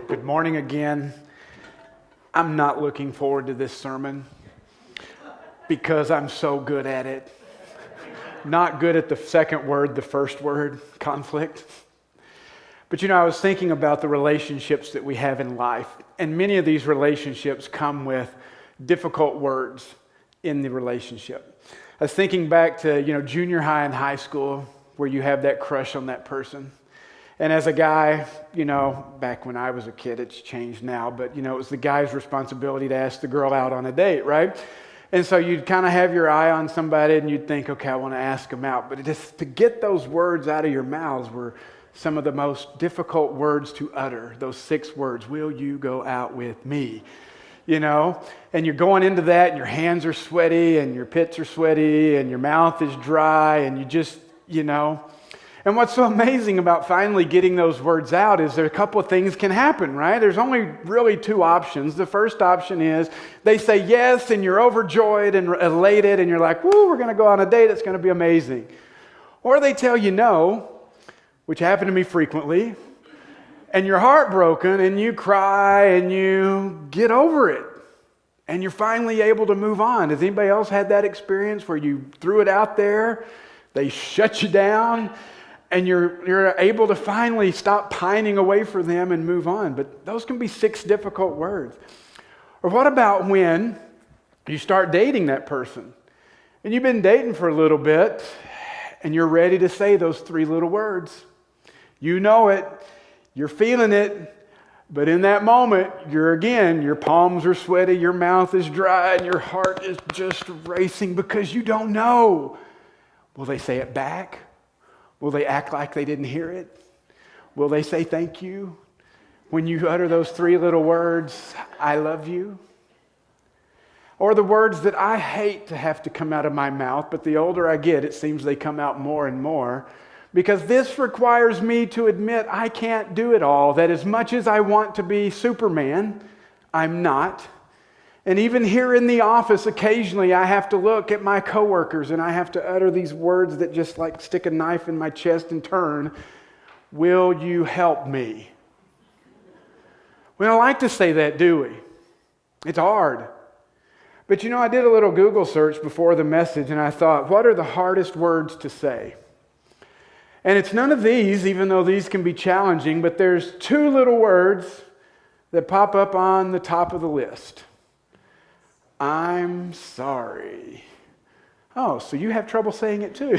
Good morning again. I'm not looking forward to this sermon because I'm so good at it. Not good at the second word, the first word, conflict. But I was thinking about the relationships that we have in life, and many of these relationships come with difficult words in the relationship. I was thinking back to, junior high and high school where you have that crush on that person. And as a guy, back when I was a kid, it's changed now, but, it was the guy's responsibility to ask the girl out on a date, right? And so you'd kind of have your eye on somebody and you'd think, okay, I want to ask them out. But just to get those words out of your mouths were some of the most difficult words to utter, those 6 words, will you go out with me? And you're going into that and your hands are sweaty and your pits are sweaty and your mouth is dry and you just, And what's so amazing about finally getting those words out is there a couple of things can happen, right? There's only really 2 options. The first option is they say yes and you're overjoyed and elated and you're like, woo, we're going to go on a date. It's going to be amazing. Or they tell you no, which happened to me frequently, and you're heartbroken and you cry and you get over it and you're finally able to move on. Has anybody else had that experience where you threw it out there, they shut you down, and you're able to finally stop pining away for them and move on? But those can be 6 difficult words. Or what about when you start dating that person and you've been dating for a little bit and you're ready to say those 3 little words? You know it, you're feeling it, but in that moment, your palms are sweaty, your mouth is dry, and your heart is just racing because you don't know. Will they say it back? Will they act like they didn't hear it? Will they say thank you when you utter those 3 little words, I love you? Or the words that I hate to have to come out of my mouth, but the older I get, it seems they come out more and more, because this requires me to admit I can't do it all, that as much as I want to be Superman, I'm not. And even here in the office, occasionally I have to look at my coworkers and I have to utter these words that just like stick a knife in my chest and turn, will you help me? We don't like to say that, do we? It's hard. But I did a little Google search before the message and I thought, what are the hardest words to say? And it's none of these, even though these can be challenging, but there's 2 little words that pop up on the top of the list. I'm sorry. Oh, so you have trouble saying it too.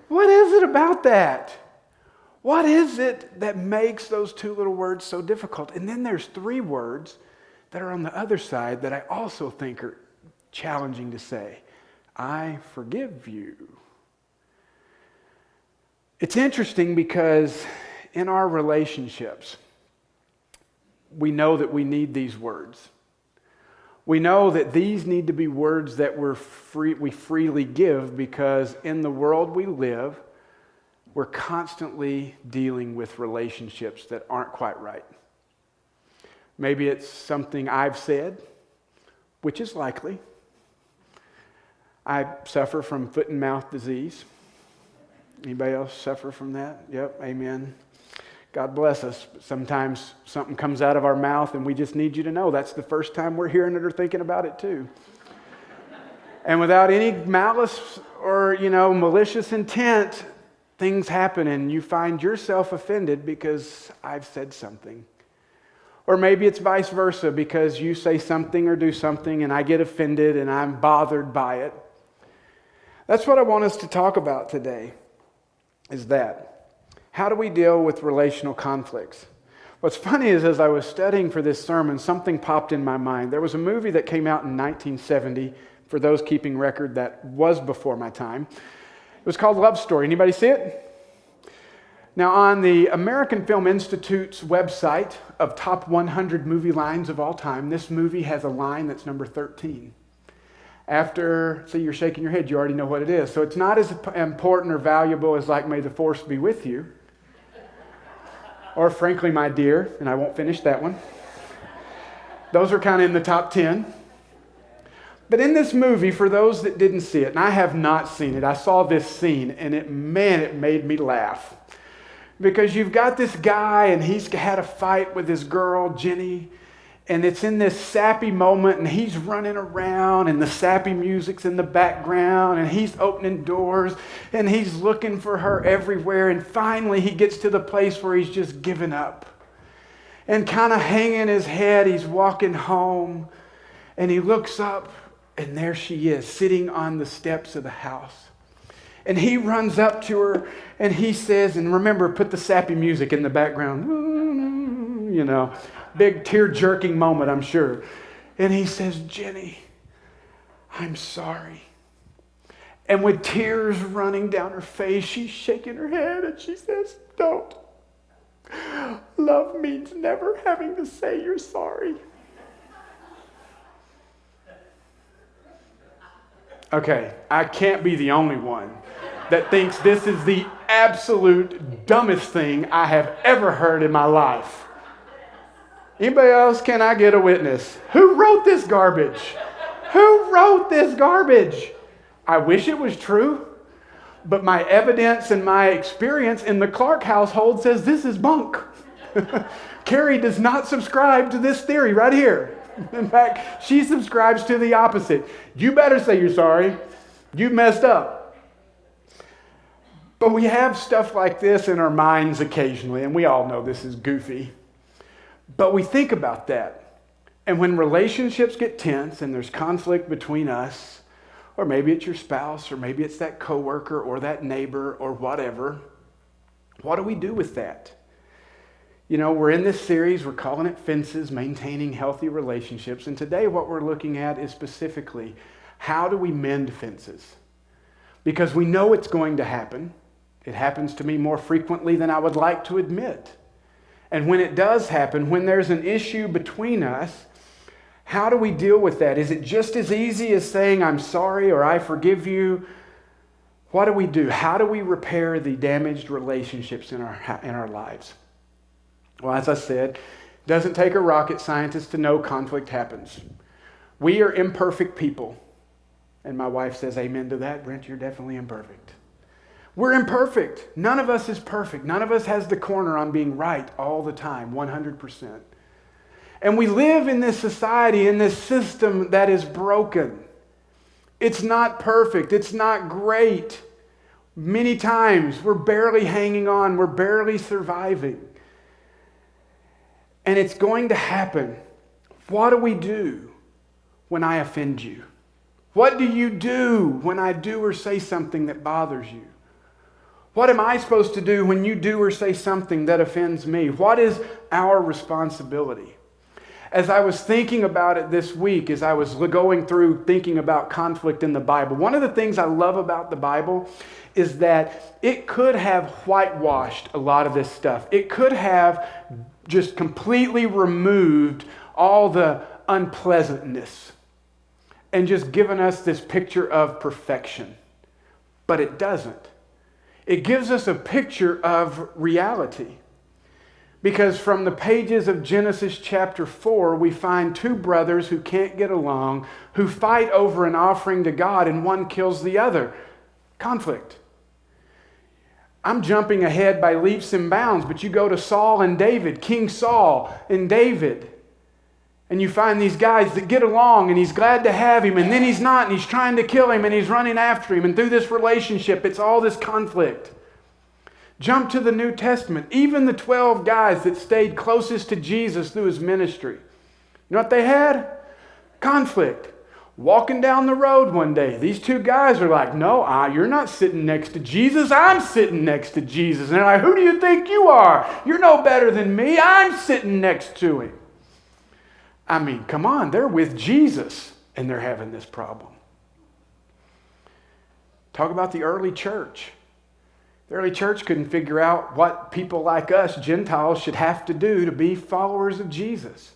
What is it about that? What is it that makes those 2 little words so difficult? And then there's 3 words that are on the other side that I also think are challenging to say. I forgive you. It's interesting because in our relationships, we know that we need these words. We know that these need to be words that we freely give because in the world we live, we're constantly dealing with relationships that aren't quite right. Maybe it's something I've said, which is likely. I suffer from foot and mouth disease. Anybody else suffer from that? Yep, amen. God bless us. Sometimes something comes out of our mouth and we just need you to know that's the first time we're hearing it or thinking about it too. And without any malice or, malicious intent, things happen and you find yourself offended because I've said something. Or maybe it's vice versa because you say something or do something and I get offended and I'm bothered by it. That's what I want us to talk about today, is that. How do we deal with relational conflicts? What's funny is as I was studying for this sermon, something popped in my mind. There was a movie that came out in 1970, for those keeping record, that was before my time. It was called Love Story. Anybody see it? Now, on the American Film Institute's website of top 100 movie lines of all time, this movie has a line that's number 13. See, you're shaking your head. You already know what it is. So it's not as important or valuable as like, may the force be with you. Or frankly, my dear, and I won't finish that one. Those are kind of in the top 10. But in this movie, for those that didn't see it, and I have not seen it, I saw this scene, and it made me laugh. Because you've got this guy and he's had a fight with his girl, Jenny, and it's in this sappy moment and he's running around and the sappy music's in the background and he's opening doors and he's looking for her everywhere, and finally he gets to the place where he's just given up. And kind of hanging his head, he's walking home and he looks up and there she is sitting on the steps of the house. And he runs up to her and he says, and remember, put the sappy music in the background, you know, big tear-jerking moment, I'm sure. And he says, Jenny, I'm sorry. And with tears running down her face, she's shaking her head and she says, don't. Love means never having to say you're sorry. Okay, I can't be the only one that thinks this is the absolute dumbest thing I have ever heard in my life. Anybody else? Can I get a witness? Who wrote this garbage? Who wrote this garbage? I wish it was true, but my evidence and my experience in the Clark household says this is bunk. Carrie does not subscribe to this theory right here. In fact, she subscribes to the opposite. You better say you're sorry. You messed up. But we have stuff like this in our minds occasionally, and we all know this is goofy. But we think about that. And when relationships get tense and there's conflict between us, or maybe it's your spouse, or maybe it's that coworker or that neighbor or whatever, what do we do with that? You know, we're in this series, we're calling it Fences, Maintaining Healthy Relationships. And today what we're looking at is specifically, how do we mend fences? Because we know it's going to happen. It happens to me more frequently than I would like to admit. And when it does happen, when there's an issue between us, how do we deal with that? Is it just as easy as saying, I'm sorry or I forgive you? What do we do? How do we repair the damaged relationships in our lives? Well, as I said, it doesn't take a rocket scientist to know conflict happens. We are imperfect people. And my wife says amen to that. Brent, you're definitely imperfect. We're imperfect. None of us is perfect. None of us has the corner on being right all the time, 100%. And we live in this society, in this system that is broken. It's not perfect. It's not great. Many times we're barely hanging on. We're barely surviving. And it's going to happen. What do we do when I offend you? What do you do when I do or say something that bothers you? What am I supposed to do when you do or say something that offends me? What is our responsibility? As I was thinking about it this week, as I was going through thinking about conflict in the Bible, one of the things I love about the Bible is that it could have whitewashed a lot of this stuff. It could have just completely removed all the unpleasantness and just given us this picture of perfection. But it doesn't. It gives us a picture of reality. Because from the pages of Genesis chapter 4, we find two brothers who can't get along, who fight over an offering to God, and one kills the other. Conflict. I'm jumping ahead by leaps and bounds, but you go to Saul and David, King Saul and David, and you find these guys that get along, and he's glad to have him, and then he's not, and he's trying to kill him, and he's running after him, and through this relationship, it's all this conflict. Jump to the New Testament. Even the 12 guys that stayed closest to Jesus through his ministry. You know what they had? Conflict. Walking down the road one day, these two guys are like, no, you're not sitting next to Jesus. I'm sitting next to Jesus. And they're like, who do you think you are? You're no better than me. I'm sitting next to him. I mean, come on, they're with Jesus and they're having this problem. Talk about the early church. The early church couldn't figure out what people like us, Gentiles, should have to do to be followers of Jesus.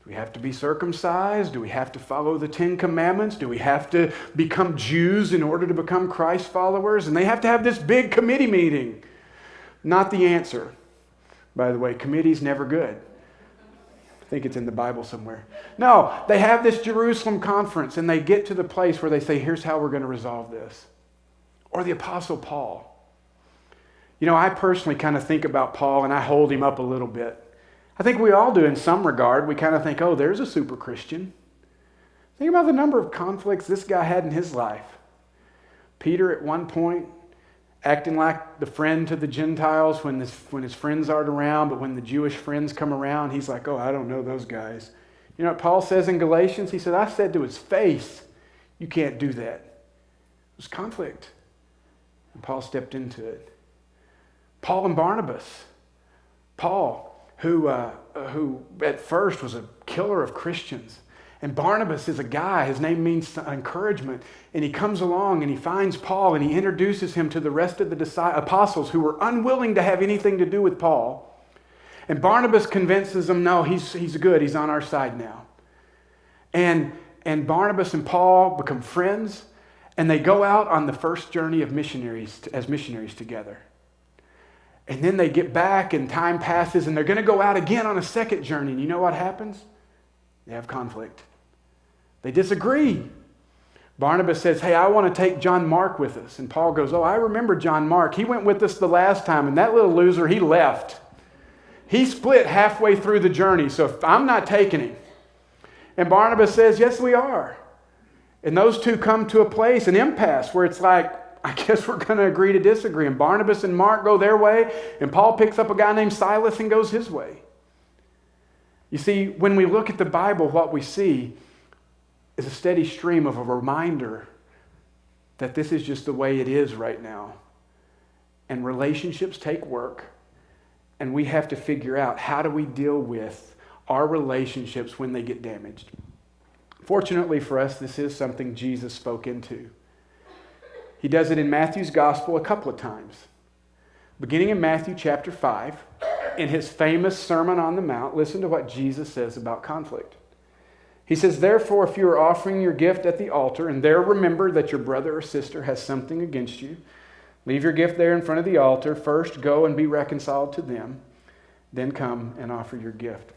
Do we have to be circumcised? Do we have to follow the 10 Commandments? Do we have to become Jews in order to become Christ followers? And they have to have this big committee meeting. Not the answer. By the way, committee's never good. I think it's in the Bible somewhere. No, they have this Jerusalem conference and they get to the place where they say, here's how we're going to resolve this. Or the Apostle Paul. You know, I personally kind of think about Paul and I hold him up a little bit. I think we all do in some regard. We kind of think, oh, there's a super Christian. Think about the number of conflicts this guy had in his life. Peter at one point acting like the friend to the Gentiles when his friends aren't around, but when the Jewish friends come around, he's like, oh, I don't know those guys. You know what Paul says in Galatians? He said, I said to his face, you can't do that. It was conflict. And Paul stepped into it. Paul and Barnabas. Paul, who at first was a killer of Christians. And Barnabas is a guy, his name means encouragement. And he comes along and he finds Paul and he introduces him to the rest of the apostles who were unwilling to have anything to do with Paul. And Barnabas convinces them, no, he's good, he's on our side now. And Barnabas and Paul become friends and they go out on the first journey of as missionaries together. And then they get back and time passes and they're going to go out again on a second journey. And you know what happens? They have conflict. They disagree. Barnabas says, hey, I want to take John Mark with us. And Paul goes, oh, I remember John Mark. He went with us the last time, and that little loser, he left. He split halfway through the journey, so I'm not taking him. And Barnabas says, yes, we are. And those two come to a place, an impasse, where it's like, I guess we're going to agree to disagree. And Barnabas and Mark go their way, and Paul picks up a guy named Silas and goes his way. You see, when we look at the Bible, what we see is a steady stream of a reminder that this is just the way it is right now. And relationships take work, and we have to figure out how do we deal with our relationships when they get damaged. Fortunately for us, this is something Jesus spoke into. He does it in Matthew's gospel a couple of times. Beginning in Matthew chapter 5, in his famous Sermon on the Mount, listen to what Jesus says about conflict. He says, therefore, if you are offering your gift at the altar and there remember that your brother or sister has something against you, leave your gift there in front of the altar. First, go and be reconciled to them. Then come and offer your gift.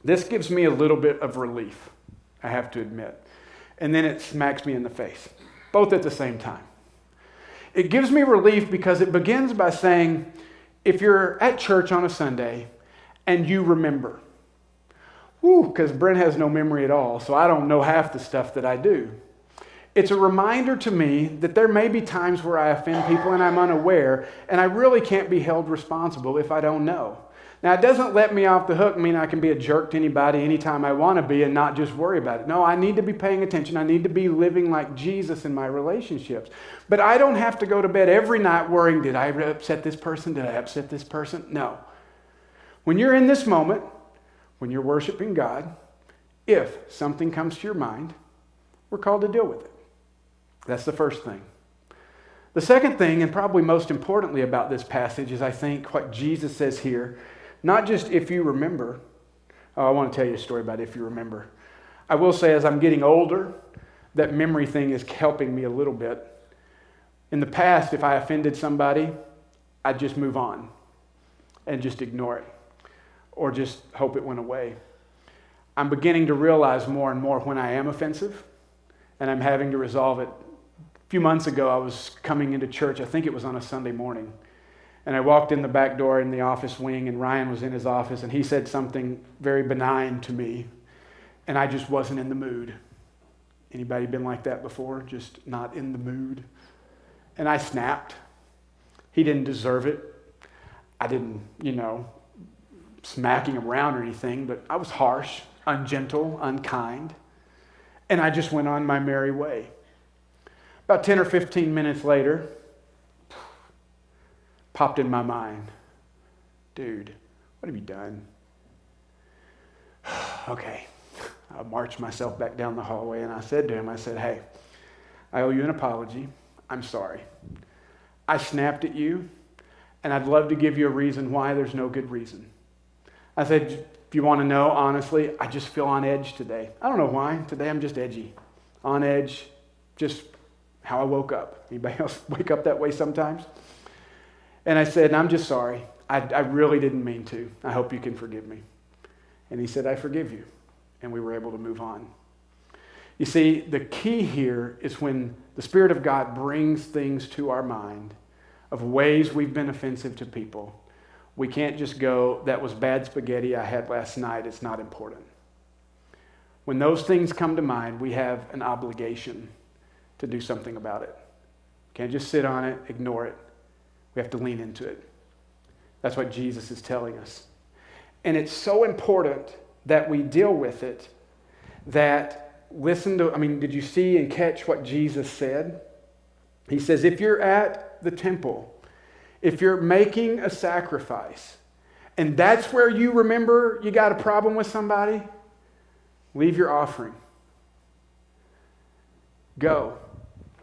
This gives me a little bit of relief, I have to admit. And then it smacks me in the face, both at the same time. It gives me relief because it begins by saying, if you're at church on a Sunday and you remember, because Brent has no memory at all, so I don't know half the stuff that I do. It's a reminder to me that there may be times where I offend people and I'm unaware, and I really can't be held responsible if I don't know. Now, it doesn't let me off the hook mean I can be a jerk to anybody anytime I want to be and not just worry about it. No, I need to be paying attention. I need to be living like Jesus in my relationships. But I don't have to go to bed every night worrying, did I upset this person? Did I upset this person? No. When you're in this moment, when you're worshiping God, if something comes to your mind, we're called to deal with it. That's the first thing. The second thing, and probably most importantly about this passage, is I think what Jesus says here, not just if you remember. Oh, I want to tell you a story about if you remember. I will say as I'm getting older, that memory thing is helping me a little bit. In the past, if I offended somebody, I'd just move on and just ignore it or just hope it went away. I'm beginning to realize more and more when I am offensive and I'm having to resolve it. A few months ago, I was coming into church. I think it was on a Sunday morning. And I walked in the back door in the office wing, and Ryan was in his office, and he said something very benign to me, and I just wasn't in the mood. Anybody been like that before? Just not in the mood? And I snapped. He didn't deserve it. I didn't, smack him around or anything, but I was harsh, ungentle, unkind, and I just went on my merry way. About 10 or 15 minutes later, popped in my mind, dude, what have you done? Okay. I marched myself back down the hallway and I said to him, hey, I owe you an apology. I'm sorry. I snapped at you and I'd love to give you a reason why. There's no good reason. I said, if you want to know, honestly, I just feel on edge today. I don't know why. Today I'm just edgy. On edge, just how I woke up. Anybody else wake up that way sometimes? And I said, I'm just sorry. I really didn't mean to. I hope you can forgive me. And he said, I forgive you. And we were able to move on. You see, the key here is when the Spirit of God brings things to our mind, of ways we've been offensive to people, we can't just go, that was bad spaghetti I had last night, it's not important. When those things come to mind, we have an obligation to do something about it. Can't just sit on it, ignore it. We have to lean into it. That's what Jesus is telling us. And it's so important that we deal with it that, did you see and catch what Jesus said? He says, if you're at the temple, if you're making a sacrifice, and that's where you remember you got a problem with somebody, leave your offering. Go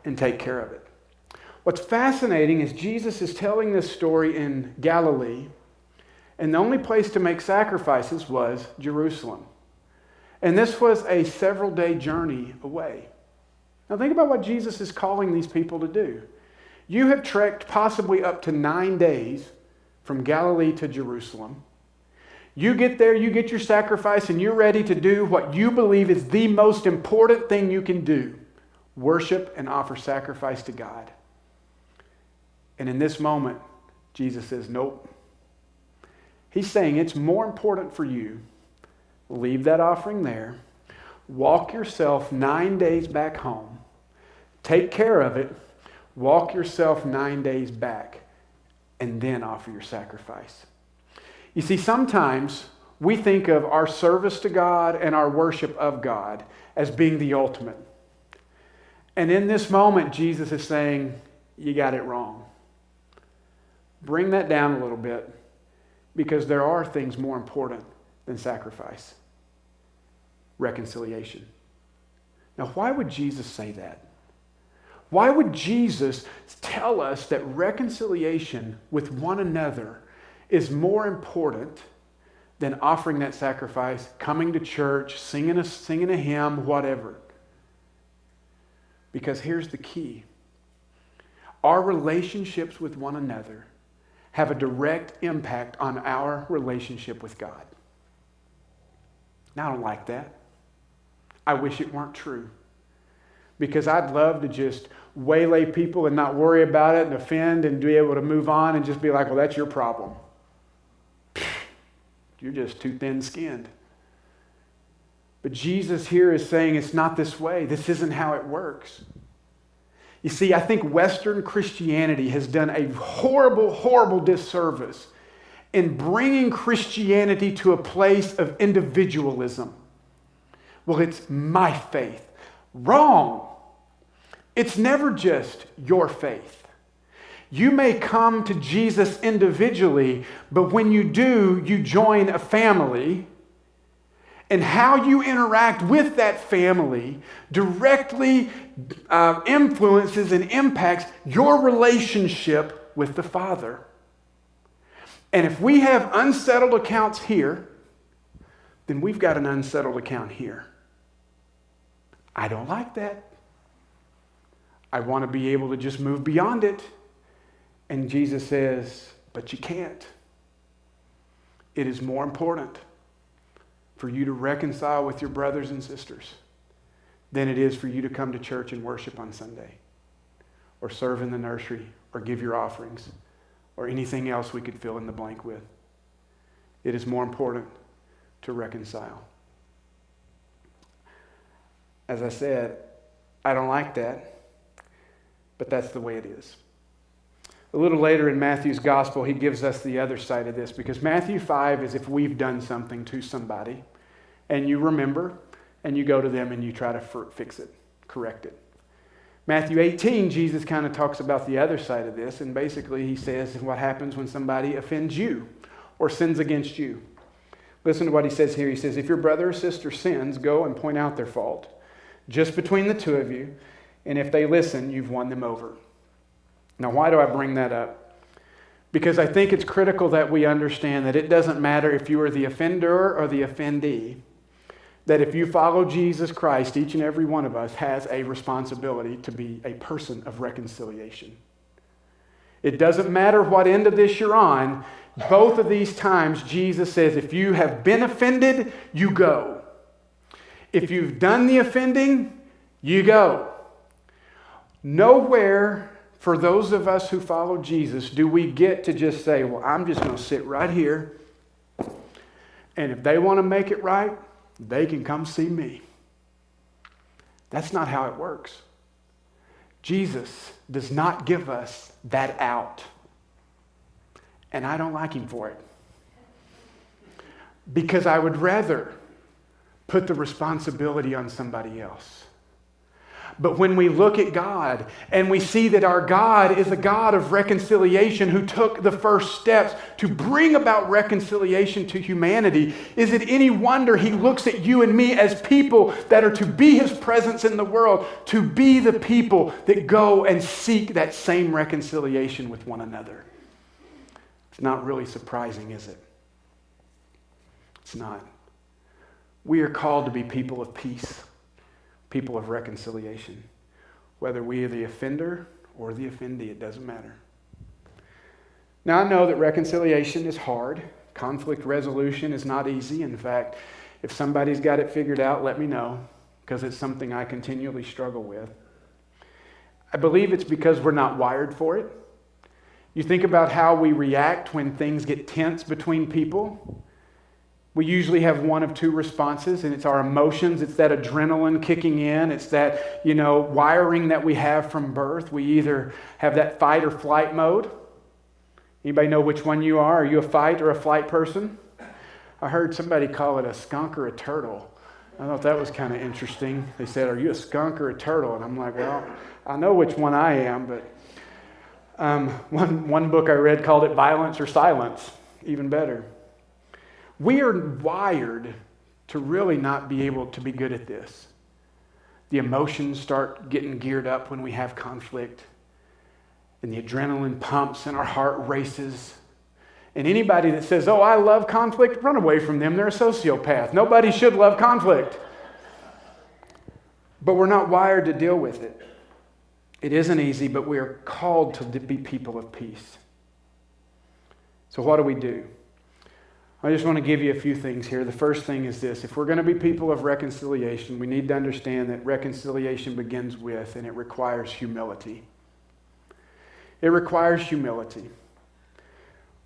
and take care of it. What's fascinating is Jesus is telling this story in Galilee, and the only place to make sacrifices was Jerusalem. And this was a several-day journey away. Now think about what Jesus is calling these people to do. You have trekked possibly up to 9 days from Galilee to Jerusalem. You get there, you get your sacrifice, and you're ready to do what you believe is the most important thing you can do. Worship and offer sacrifice to God. And in this moment, Jesus says, nope. He's saying it's more important for you. Leave that offering there. Walk yourself 9 days back home. Take care of it. Walk yourself 9 days back. And then offer your sacrifice. You see, sometimes we think of our service to God and our worship of God as being the ultimate. And in this moment, Jesus is saying, you got it wrong. Bring that down a little bit, because there are things more important than sacrifice. Reconciliation. Now, why would Jesus say that? Why would Jesus tell us that reconciliation with one another is more important than offering that sacrifice, coming to church, singing a hymn, whatever? Because here's the key. Our relationships with one another have a direct impact on our relationship with God. Now, I don't like that. I wish it weren't true. Because I'd love to just waylay people and not worry about it and offend and be able to move on and just be like, well, that's your problem. You're just too thin-skinned. But Jesus here is saying it's not this way. This isn't how it works. You see, I think Western Christianity has done a horrible, horrible disservice in bringing Christianity to a place of individualism. Well, it's my faith. Wrong. It's never just your faith. You may come to Jesus individually, but when you do, you join a family. And how you interact with that family directly influences and impacts your relationship with the Father. And if we have unsettled accounts here, then we've got an unsettled account here. I don't like that. I want to be able to just move beyond it. And Jesus says, but you can't. It is more important for you to reconcile with your brothers and sisters than it is for you to come to church and worship on Sunday, or serve in the nursery, or give your offerings, or anything else we could fill in the blank with. It is more important to reconcile. As I said, I don't like that, but that's the way it is. A little later in Matthew's gospel, he gives us the other side of this, because Matthew 5 is if we've done something to somebody, and you remember, and you go to them and you try to fix it, correct it. Matthew 18, Jesus kind of talks about the other side of this, and basically he says what happens when somebody offends you or sins against you. Listen to what he says here. He says, if your brother or sister sins, go and point out their fault, just between the two of you, and if they listen, you've won them over. Now, why do I bring that up? Because I think it's critical that we understand that it doesn't matter if you are the offender or the offendee, that if you follow Jesus Christ, each and every one of us has a responsibility to be a person of reconciliation. It doesn't matter what end of this you're on. Both of these times, Jesus says, if you have been offended, you go. If you've done the offending, you go. Nowhere for those of us who follow Jesus, do we get to just say, well, I'm just going to sit right here, and if they want to make it right, they can come see me. That's not how it works. Jesus does not give us that out. And I don't like him for it. Because I would rather put the responsibility on somebody else. But when we look at God and we see that our God is a God of reconciliation who took the first steps to bring about reconciliation to humanity, is it any wonder he looks at you and me as people that are to be his presence in the world, to be the people that go and seek that same reconciliation with one another? It's not really surprising, is it? It's not. We are called to be people of peace. People of reconciliation. Whether we are the offender or the offendee, it doesn't matter. Now, I know that reconciliation is hard. Conflict resolution is not easy. In fact, if somebody's got it figured out, let me know, because it's something I continually struggle with. I believe it's because we're not wired for it. You think about how we react when things get tense between people. We usually have one of two responses, and it's our emotions. It's that adrenaline kicking in. It's that, wiring that we have from birth. We either have that fight or flight mode. Anybody know which one you are? Are you a fight or a flight person? I heard somebody call it a skunk or a turtle. I thought that was kind of interesting. They said, are you a skunk or a turtle? And I'm like, well, I know which one I am, but one book I read called it Violence or Silence. Even better. We are wired to really not be able to be good at this. The emotions start getting geared up when we have conflict, and the adrenaline pumps and our heart races. And anybody that says, oh, I love conflict, run away from them. They're a sociopath. Nobody should love conflict. But we're not wired to deal with it. It isn't easy, but we are called to be people of peace. So what do? I just want to give you a few things here. The first thing is this. If we're going to be people of reconciliation, we need to understand that reconciliation begins with, and it requires humility. It requires humility.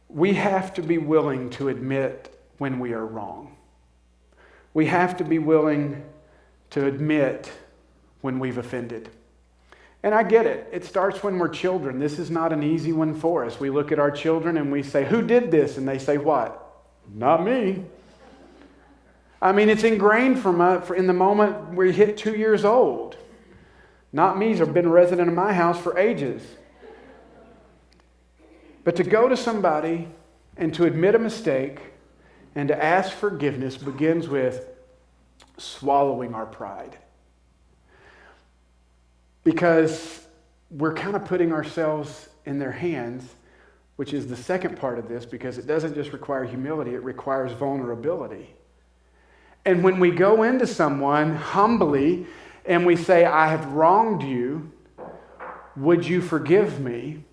We have to be willing to admit when we are wrong. We have to be willing to admit when we've offended. And I get it. It starts when we're children. This is not an easy one for us. We look at our children and we say, who did this? And they say, what? Not me. I mean, it's ingrained in the moment we hit 2 years old. Not me's have been a resident of my house for ages. But to go to somebody and to admit a mistake and to ask forgiveness begins with swallowing our pride. Because we're kind of putting ourselves in their hands, which is the second part of this, because it doesn't just require humility, it requires vulnerability. And when we go into someone humbly and we say, I have wronged you, would you forgive me?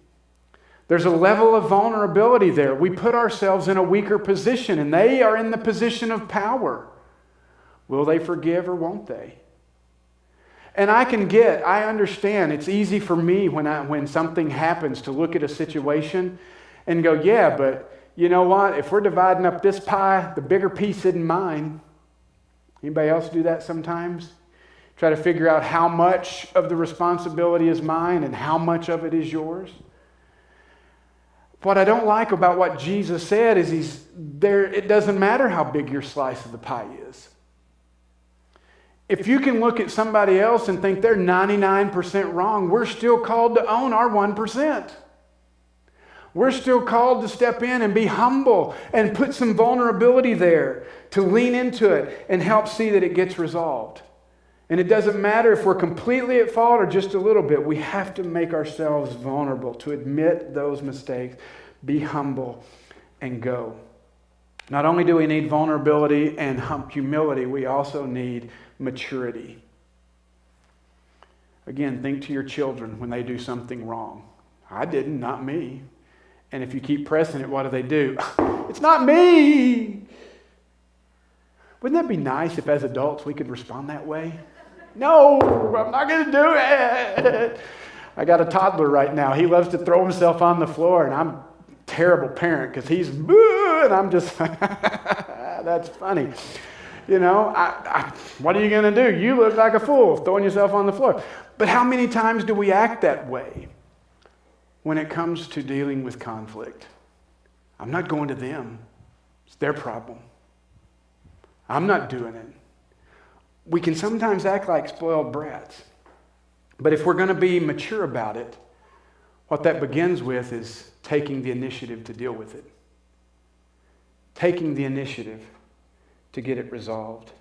There's a level of vulnerability there. We put ourselves in a weaker position, and they are in the position of power. Will they forgive or won't they? And I understand, it's easy for me when something happens to look at a situation and go, yeah, but you know what? If we're dividing up this pie, the bigger piece isn't mine. Anybody else do that sometimes? Try to figure out how much of the responsibility is mine and how much of it is yours. What I don't like about what Jesus said is it doesn't matter how big your slice of the pie is. If you can look at somebody else and think they're 99% wrong, we're still called to own our 1%. We're still called to step in and be humble and put some vulnerability there to lean into it and help see that it gets resolved. And it doesn't matter if we're completely at fault or just a little bit. We have to make ourselves vulnerable to admit those mistakes, be humble, and go. Not only do we need vulnerability and humility, we also need maturity. Again, think to your children when they do something wrong. I didn't, not me. And if you keep pressing it, what do? It's not me. Wouldn't that be nice if as adults we could respond that way? No, I'm not going to do it. I got a toddler right now. He loves to throw himself on the floor, and I'm a terrible parent because he's boo, and I'm just, that's funny. You know, what are you going to do? You look like a fool throwing yourself on the floor. But how many times do we act that way when it comes to dealing with conflict? I'm not going to them. It's their problem. I'm not doing it. We can sometimes act like spoiled brats. But if we're going to be mature about it, what that begins with is taking the initiative to deal with it. Taking the initiative to get it resolved. Have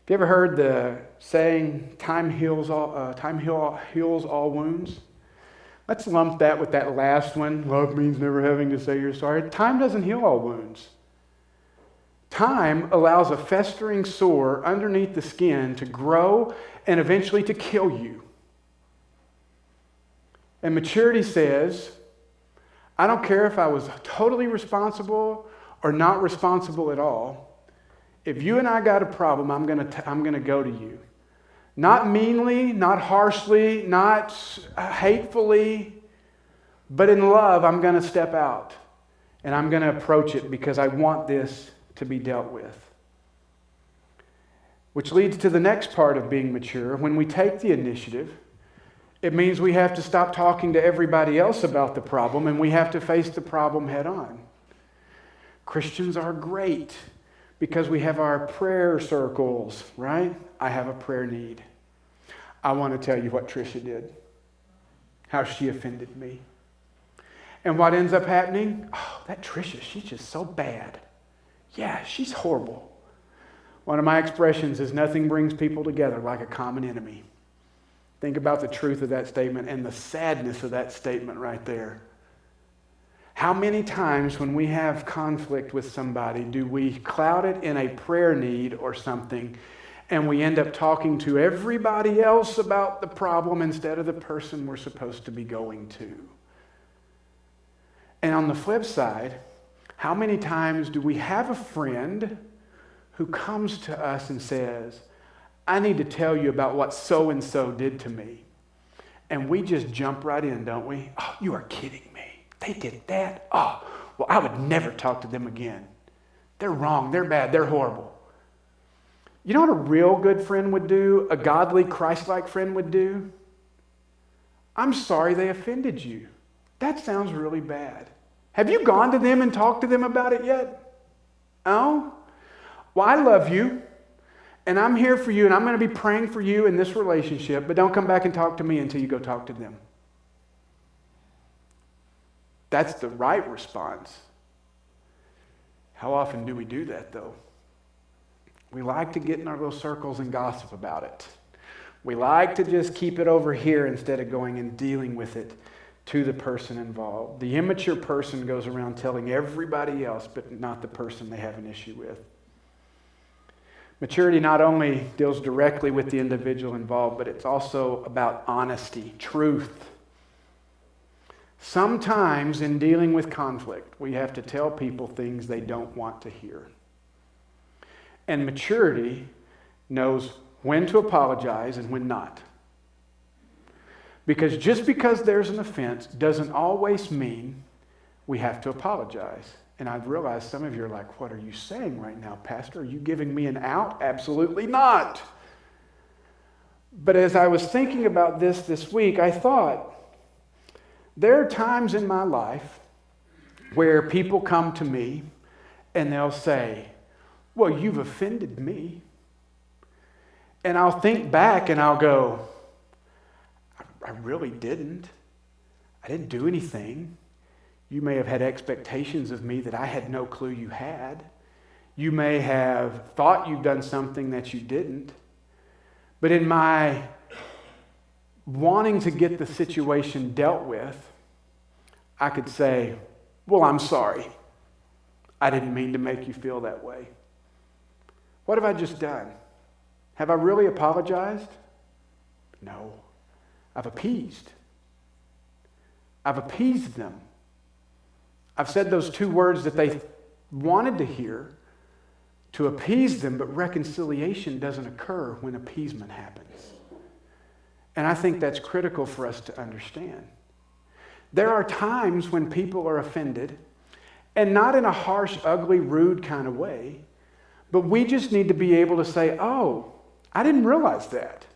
you ever heard the saying, time heals all wounds? Let's lump that with that last one. Love means never having to say you're sorry. Time doesn't heal all wounds. Time allows a festering sore underneath the skin to grow and eventually to kill you. And maturity says, I don't care if I was totally responsible or not responsible at all. If you and I got a problem, I'm going to go to you. Not meanly, not harshly, not hatefully, but in love, I'm going to step out and I'm going to approach it because I want this to be dealt with. Which leads to the next part of being mature. When we take the initiative, it means we have to stop talking to everybody else about the problem and we have to face the problem head on. Christians are great because we have our prayer circles, right? I have a prayer need. I want to tell you what Tricia did, how she offended me. And what ends up happening? Oh, that Tricia, she's just so bad. Yeah, she's horrible. One of my expressions is nothing brings people together like a common enemy. Think about the truth of that statement and the sadness of that statement right there. How many times when we have conflict with somebody do we cloud it in a prayer need or something and we end up talking to everybody else about the problem instead of the person we're supposed to be going to? And on the flip side, how many times do we have a friend who comes to us and says, I need to tell you about what so-and-so did to me. And we just jump right in, don't we? Oh, you are kidding me. They did that? Oh, well, I would never talk to them again. They're wrong. They're bad. They're horrible. You know what a real good friend would do? A godly, Christ-like friend would do? I'm sorry they offended you. That sounds really bad. Have you gone to them and talked to them about it yet? Oh? Well, I love you, and I'm here for you, and I'm going to be praying for you in this relationship, but don't come back and talk to me until you go talk to them. That's the right response. How often do we do that, though? We like to get in our little circles and gossip about it. We like to just keep it over here instead of going and dealing with it to the person involved. The immature person goes around telling everybody else, but not the person they have an issue with. Maturity not only deals directly with the individual involved, but it's also about honesty, truth. Sometimes in dealing with conflict, we have to tell people things they don't want to hear. And maturity knows when to apologize and when not. Because just because there's an offense doesn't always mean we have to apologize. And I've realized some of you are like, what are you saying right now, Pastor? Are you giving me an out? Absolutely not. But as I was thinking about this week, I thought, there are times in my life where people come to me and they'll say, well, you've offended me. And I'll think back and I'll go, I really didn't. I didn't do anything. You may have had expectations of me that I had no clue you had. You may have thought you'd done something that you didn't. But in my wanting to get the situation dealt with, I could say, well, I'm sorry. I didn't mean to make you feel that way. What have I just done? Have I really apologized? No. I've appeased. I've appeased them. I've said those two words that they wanted to hear to appease them, but reconciliation doesn't occur when appeasement happens. And I think that's critical for us to understand. There are times when people are offended, and not in a harsh, ugly, rude kind of way, but we just need to be able to say, oh, I didn't realize that.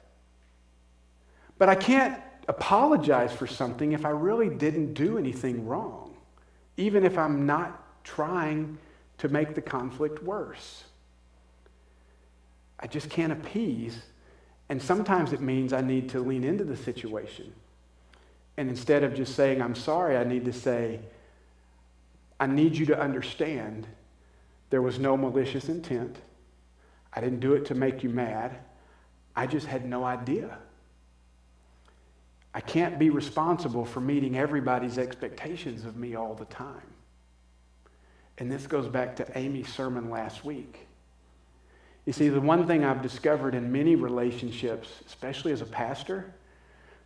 But I can't apologize for something if I really didn't do anything wrong, even if I'm not trying to make the conflict worse. I just can't appease, and sometimes it means I need to lean into the situation. And instead of just saying, I'm sorry, I need to say, I need you to understand there was no malicious intent. I didn't do it to make you mad. I just had no idea. I can't be responsible for meeting everybody's expectations of me all the time. And this goes back to Amy's sermon last week. You see, the one thing I've discovered in many relationships, especially as a pastor,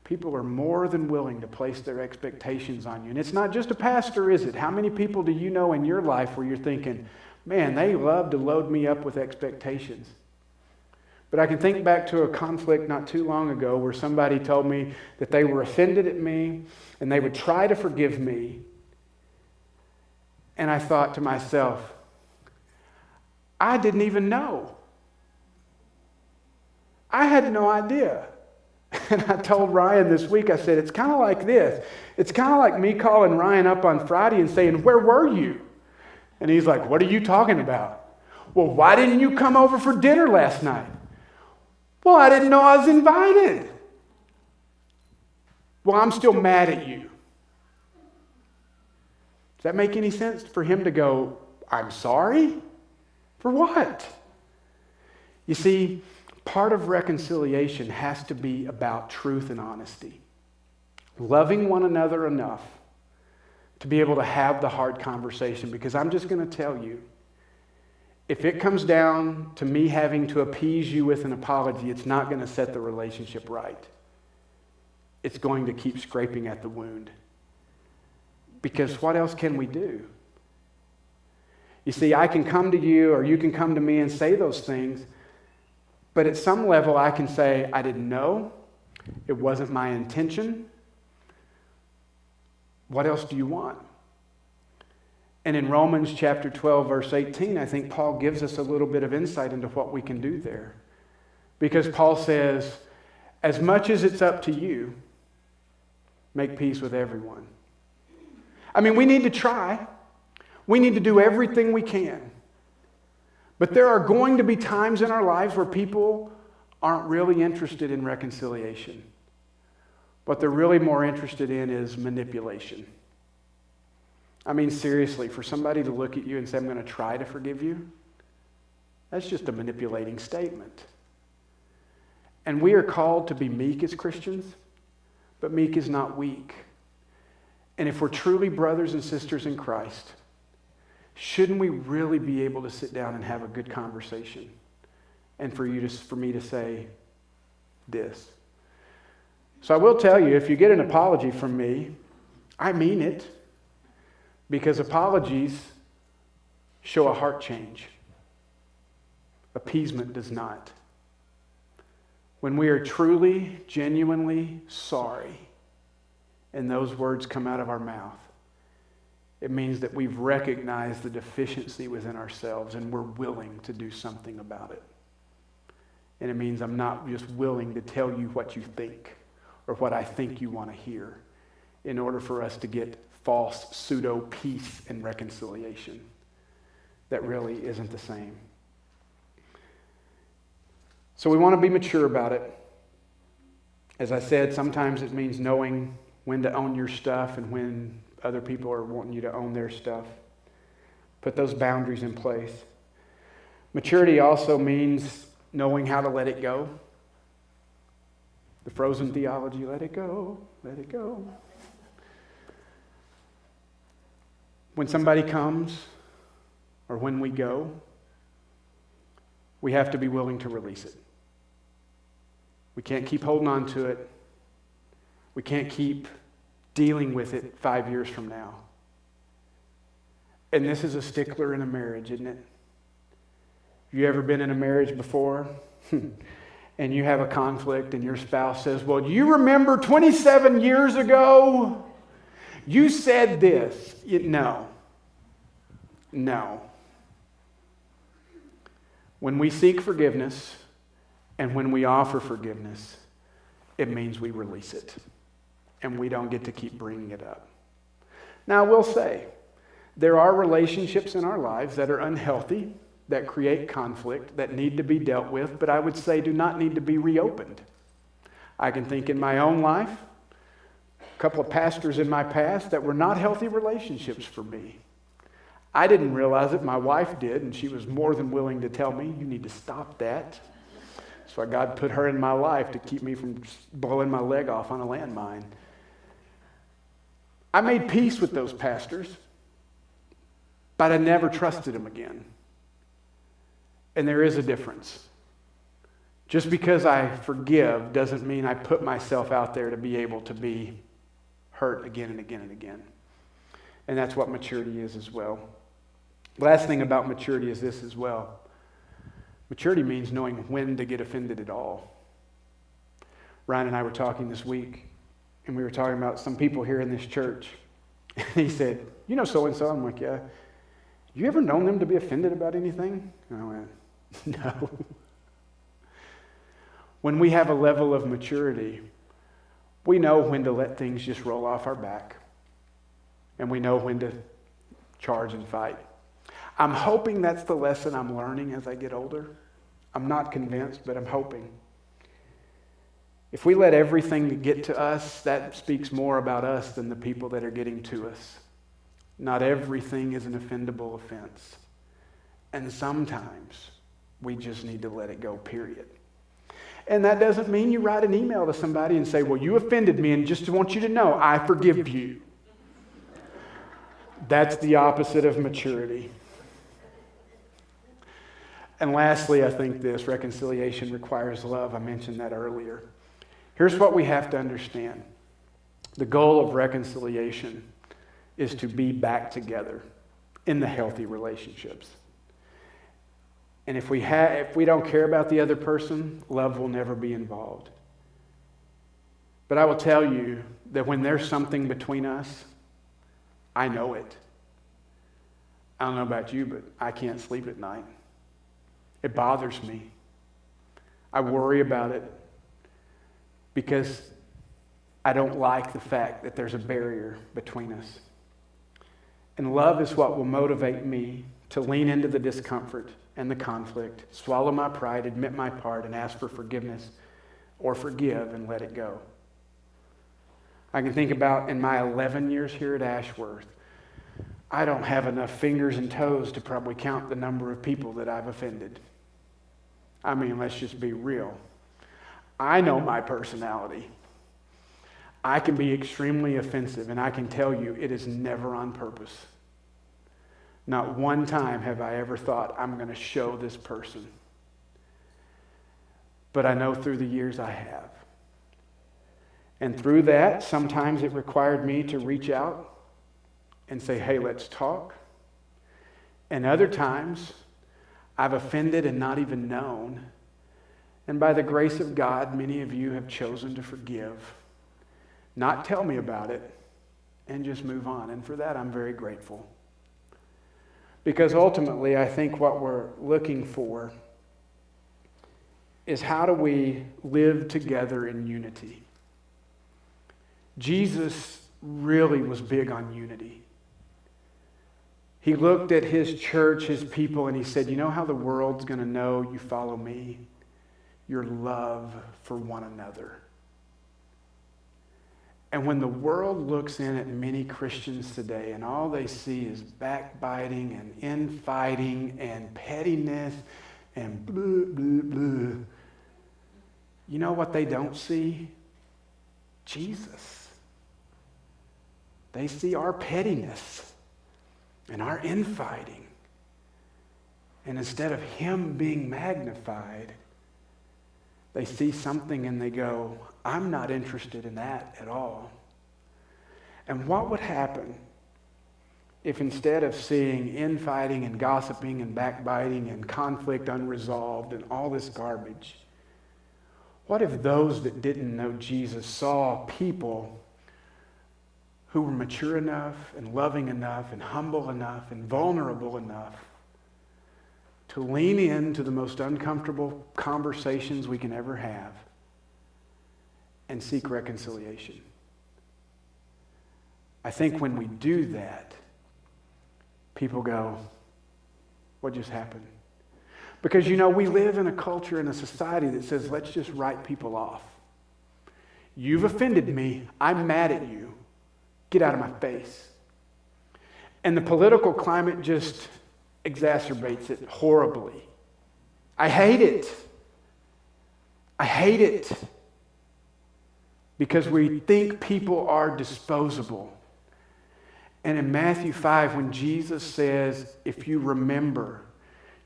people are more than willing to place their expectations on you. And it's not just a pastor, is it? How many people do you know in your life where you're thinking, man, they love to load me up with expectations? But I can think back to a conflict not too long ago where somebody told me that they were offended at me and they would try to forgive me. And I thought to myself, I didn't even know. I had no idea. And I told Ryan this week, I said, it's kind of like this. It's kind of like me calling Ryan up on Friday and saying, where were you? And he's like, what are you talking about? Well, why didn't you come over for dinner last night? Well, I didn't know I was invited. Well, I'm still mad at you. Does that make any sense for him to go, I'm sorry? For what? You see, part of reconciliation has to be about truth and honesty. Loving one another enough to be able to have the hard conversation. Because I'm just going to tell you, if it comes down to me having to appease you with an apology, it's not going to set the relationship right. It's going to keep scraping at the wound. Because what else can we do? You see, I can come to you or you can come to me and say those things, but at some level I can say, I didn't know, it wasn't my intention. What else do you want? And in Romans chapter 12, verse 18, I think Paul gives us a little bit of insight into what we can do there. Because Paul says, as much as it's up to you, make peace with everyone. I mean, we need to try. We need to do everything we can. But there are going to be times in our lives where people aren't really interested in reconciliation. What they're really more interested in is manipulation. I mean, seriously, for somebody to look at you and say, I'm going to try to forgive you, that's just a manipulating statement. And we are called to be meek as Christians, but meek is not weak. And if we're truly brothers and sisters in Christ, shouldn't we really be able to sit down and have a good conversation? And for me to say this. So I will tell you, if you get an apology from me, I mean it. Because apologies show a heart change. Appeasement does not. When we are truly, genuinely sorry, and those words come out of our mouth, it means that we've recognized the deficiency within ourselves and we're willing to do something about it. And it means I'm not just willing to tell you what you think or what I think you want to hear in order for us to get false pseudo-peace and reconciliation that really isn't the same. So we want to be mature about it. As I said, sometimes it means knowing when to own your stuff and when other people are wanting you to own their stuff. Put those boundaries in place. Maturity also means knowing how to let it go. The frozen theology, let it go, let it go. When somebody comes or when we go, we have to be willing to release it. We can't keep holding on to it. We can't keep dealing with it 5 years from now. And this is a stickler in a marriage, isn't it? Have you ever been in a marriage before? And and you have a conflict and your spouse says, well, do you remember 27 years ago? You said this. No. When we seek forgiveness and when we offer forgiveness, it means we release it. And we don't get to keep bringing it up. Now, I will say, there are relationships in our lives that are unhealthy, that create conflict, that need to be dealt with, but I would say do not need to be reopened. I can think in my own life, a couple of pastors in my past that were not healthy relationships for me. I didn't realize it, my wife did, and she was more than willing to tell me, you need to stop that. So God put her in my life to keep me from blowing my leg off on a landmine. I made peace with those pastors, but I never trusted them again. And there is a difference. Just because I forgive doesn't mean I put myself out there to be able to be hurt again and again and again. And that's what maturity is as well. Last thing about maturity is this as well. Maturity means knowing when to get offended at all. Ryan and I were talking this week, and we were talking about some people here in this church. And he said, you know so-and-so? I'm like, yeah. You ever known them to be offended about anything? And I went, no. When we have a level of maturity, we know when to let things just roll off our back. And we know when to charge and fight. I'm hoping that's the lesson I'm learning as I get older. I'm not convinced, but I'm hoping. If we let everything get to us, that speaks more about us than the people that are getting to us. Not everything is an offendable offense. And sometimes we just need to let it go, period. And that doesn't mean you write an email to somebody and say, well, you offended me and just want you to know, I forgive you. That's the opposite of maturity. And lastly, I think this, reconciliation requires love. I mentioned that earlier. Here's what we have to understand. The goal of reconciliation is to be back together in the healthy relationships. And if we don't care about the other person, love will never be involved. But I will tell you that when there's something between us, I know it. I don't know about you, but I can't sleep at night. It bothers me. I worry about it because I don't like the fact that there's a barrier between us. And love is what will motivate me to lean into the discomfort and the conflict, swallow my pride, admit my part, and ask for forgiveness or forgive and let it go. I can think about in my 11 years here at Ashworth, I don't have enough fingers and toes to probably count the number of people that I've offended. I mean, let's just be real. I know my personality. I can be extremely offensive, and I can tell you it is never on purpose. Not one time have I ever thought, I'm going to show this person. But I know through the years I have. And through that, sometimes it required me to reach out and say, hey, let's talk. And other times, I've offended and not even known. And by the grace of God, many of you have chosen to forgive, not tell me about it, and just move on. And for that, I'm very grateful. Because ultimately, I think what we're looking for is how do we live together in unity? Jesus really was big on unity. He looked at his church, his people, and he said, you know how the world's going to know you follow me? Your love for one another. And when the world looks in at many Christians today and all they see is backbiting and infighting and pettiness and blah, blah, blah, you know what they don't see? Jesus. They see our pettiness and our infighting. And instead of him being magnified, they see something and they go, I'm not interested in that at all. And what would happen if instead of seeing infighting and gossiping and backbiting and conflict unresolved and all this garbage, What if those that didn't know Jesus saw people who were mature enough and loving enough and humble enough and vulnerable enough to lean into the most uncomfortable conversations we can ever have and seek reconciliation? I think when we do that, people go, what just happened? Because, we live in a culture and a society that says, let's just write people off. You've offended me. I'm mad at you. Get out of my face. And the political climate just exacerbates it horribly. I hate it. I hate it. Because we think people are disposable. And in Matthew 5, when Jesus says, if you remember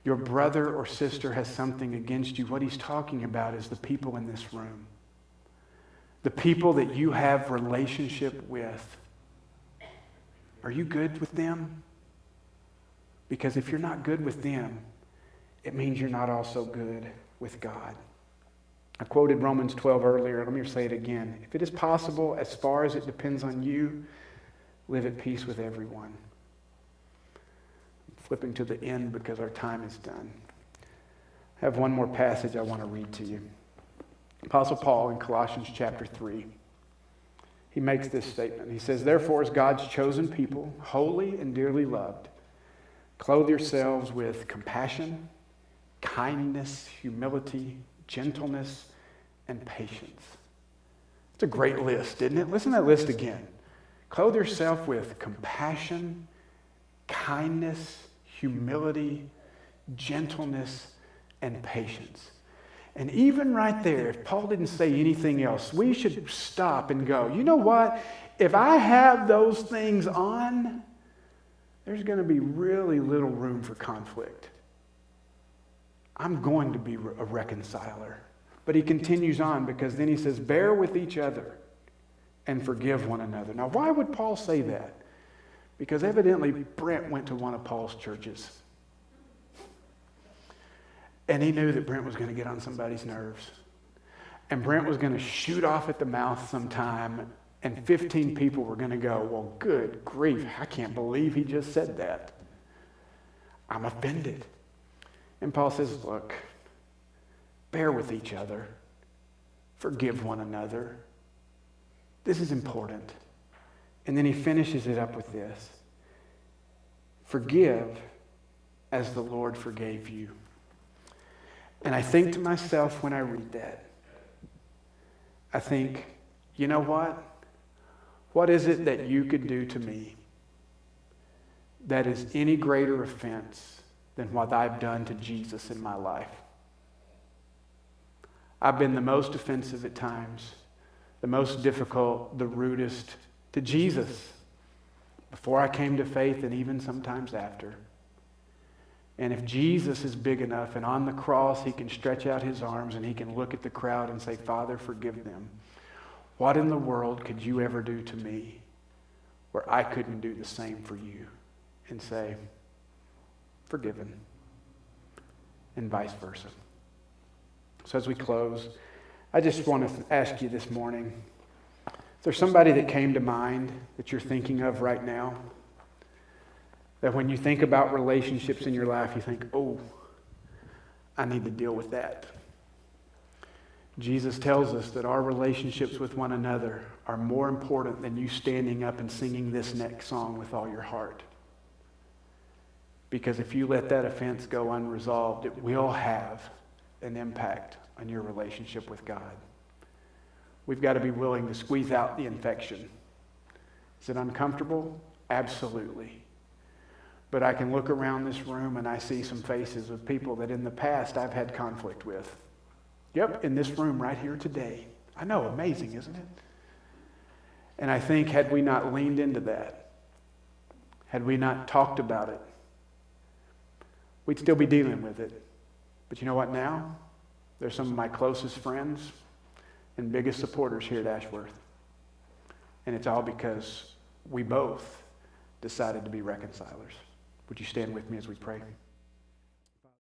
your brother or sister has something against you, what he's talking about is the people in this room. The people that you have relationship with. Are you good with them? Because if you're not good with them, it means you're not also good with God. I quoted Romans 12 earlier. Let me say it again. If it is possible, as far as it depends on you, live at peace with everyone. I'm flipping to the end because our time is done. I have one more passage I want to read to you. Apostle Paul in Colossians chapter 3. He makes this statement. He says, therefore, as God's chosen people, holy and dearly loved, clothe yourselves with compassion, kindness, humility, gentleness, and patience. It's a great list, isn't it? Listen to that list again. Clothe yourself with compassion, kindness, humility, gentleness, and patience. And even right there, if Paul didn't say anything else, we should stop and go, you know what? If I have those things on, there's going to be really little room for conflict. I'm going to be a reconciler. But he continues on because then he says, bear with each other and forgive one another. Now, why would Paul say that? Because evidently Brent went to one of Paul's churches. And he knew that Brent was going to get on somebody's nerves. And Brent was going to shoot off at the mouth sometime, and 15 people were going to go, well, good grief, I can't believe he just said that. I'm offended. And Paul says, look, bear with each other. Forgive one another. This is important. And then he finishes it up with this. Forgive as the Lord forgave you. And I think to myself when I read that, I think, you know what? What is it that you could do to me that is any greater offense than what I've done to Jesus in my life? I've been the most offensive at times, the most difficult, the rudest to Jesus before I came to faith and even sometimes after. And if Jesus is big enough and on the cross he can stretch out his arms and he can look at the crowd and say, Father, forgive them, what in the world could you ever do to me where I couldn't do the same for you and say, forgiven, and vice versa? So as we close, I just want to ask you this morning, is there somebody that came to mind that you're thinking of right now? That when you think about relationships in your life, you think, oh, I need to deal with that. Jesus tells us that our relationships with one another are more important than you standing up and singing this next song with all your heart. Because if you let that offense go unresolved, it will have an impact on your relationship with God. We've got to be willing to squeeze out the infection. Is it uncomfortable? Absolutely. But I can look around this room and I see some faces of people that in the past I've had conflict with. Yep, in this room right here today. I know, amazing, isn't it? And I think had we not leaned into that, had we not talked about it, we'd still be dealing with it. But you know what now? They're some of my closest friends and biggest supporters here at Ashworth. And it's all because we both decided to be reconcilers. Would you stand with me as we pray?